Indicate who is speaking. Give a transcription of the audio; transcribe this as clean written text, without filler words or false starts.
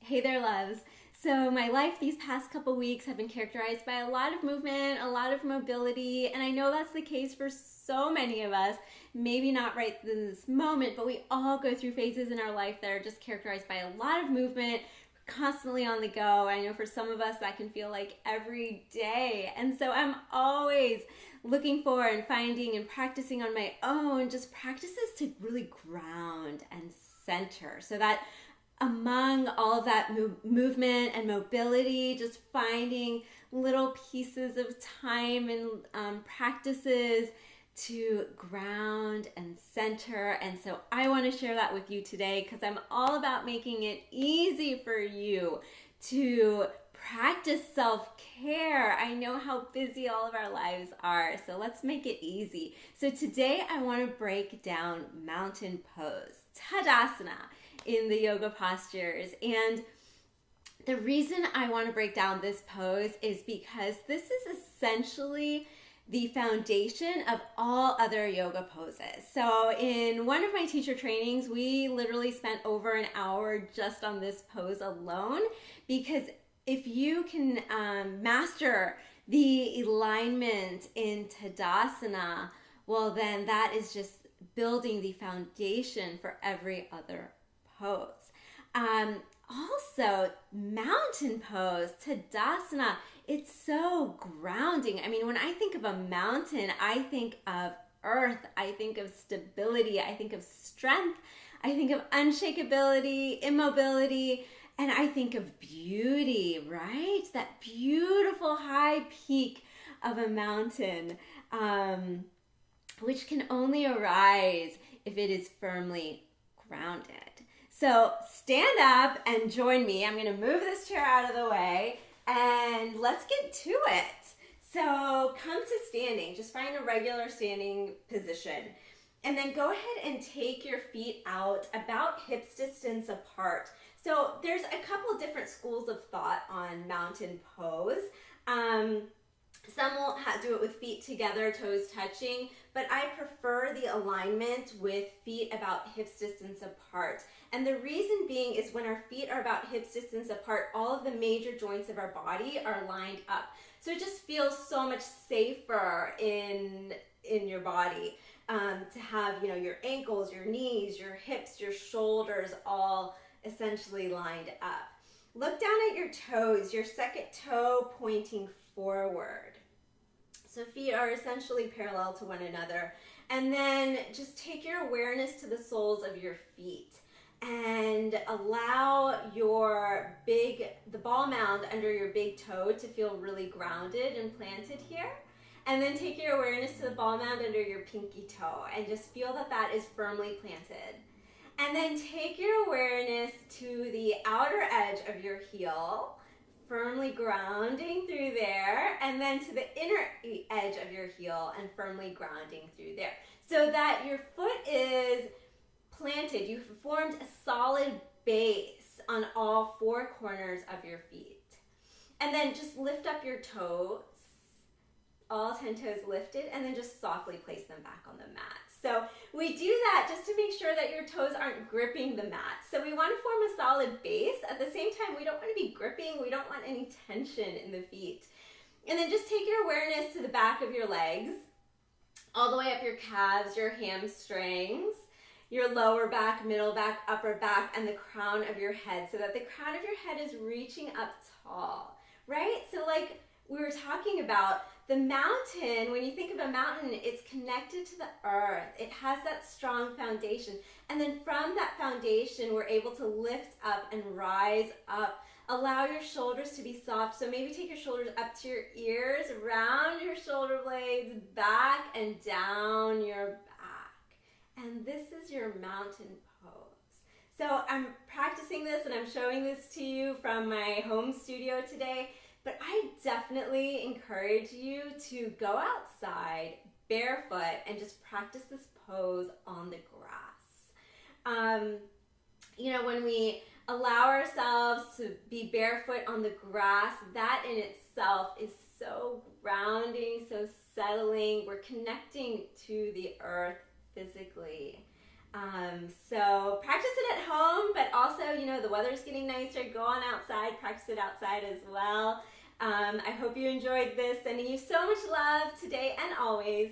Speaker 1: Hey there, loves. So, my life these past couple weeks have been characterized by a lot of movement, a lot of mobility, and I know that's the case for so many of us. Maybe not right in this moment, but we all go through phases in our life that are just characterized by a lot of movement, constantly on the go. I know for some of us that can feel like every day. And so, I'm always looking for and finding and practicing on my own just practices to really ground and center so that among all of that movement and mobility, just finding little pieces of time and practices to ground and center. And so I want to share that with you today because I'm all about making it easy for you to practice self-care. I know how busy all of our lives are, so let's make it easy. So today I want to break down mountain pose, Tadasana, in the yoga postures. And the reason I want to break down this pose is because this is essentially the foundation of all other yoga poses. So in one of my teacher trainings, we literally spent over an hour just on this pose alone, because if you can master the alignment in Tadasana, well then that is just building the foundation for every other pose. Also, mountain pose, Tadasana, it's so grounding. I mean, when I think of a mountain, I think of earth, I think of stability, I think of strength, I think of unshakability, immobility, and I think of beauty, right? That beautiful high peak of a mountain, which can only arise if it is firmly grounded. So stand up and join me. I'm going to move this chair out of the way and let's get to it. So come to standing. Just find a regular standing position. And then go ahead and take your feet out about hips distance apart. So there's a couple different schools of thought on mountain pose. Some will do it with feet together, toes touching, but I prefer the alignment with feet about hips distance apart. And the reason being is when our feet are about hips distance apart, all of the major joints of our body are lined up. So it just feels so much safer in your body to have, your ankles, your knees, your hips, your shoulders all essentially lined up. Look down at your toes, your second toe pointing forward. So feet are essentially parallel to one another. And then just take your awareness to the soles of your feet and allow the ball mound under your big toe to feel really grounded and planted here. And then take your awareness to the ball mound under your pinky toe and just feel that that is firmly planted. And then take your awareness to the outer edge of your heel, firmly grounding through there, and then to the inner edge of your heel and firmly grounding through there. So that your foot is planted. You've formed a solid base on all four corners of your feet. And then just lift up your toes, all 10 toes lifted, and then just softly place them back on the mat. So we do that just to make sure that your toes aren't gripping the mat. So we want to form a solid base. At the same time, we don't want to be gripping. We don't want any tension in the feet. And then just take your awareness to the back of your legs, all the way up your calves, your hamstrings, your lower back, middle back, upper back, and the crown of your head, so that the crown of your head is reaching up tall, right? So like we were talking about, the mountain, when you think of a mountain, it's connected to the earth. It has that strong foundation. And then from that foundation, we're able to lift up and rise up. Allow your shoulders to be soft. So maybe take your shoulders up to your ears, around your shoulder blades, back and down your back. And this is your mountain pose. So I'm practicing this and I'm showing this to you from my home studio today. But I definitely encourage you to go outside barefoot and just practice this pose on the grass. When we allow ourselves to be barefoot on the grass, that in itself is so grounding, so settling. We're connecting to the earth physically. So practice it at home, but also, you know, the weather's getting nicer. Go on outside, practice it outside as well. I hope you enjoyed this. Sending you so much love today and always.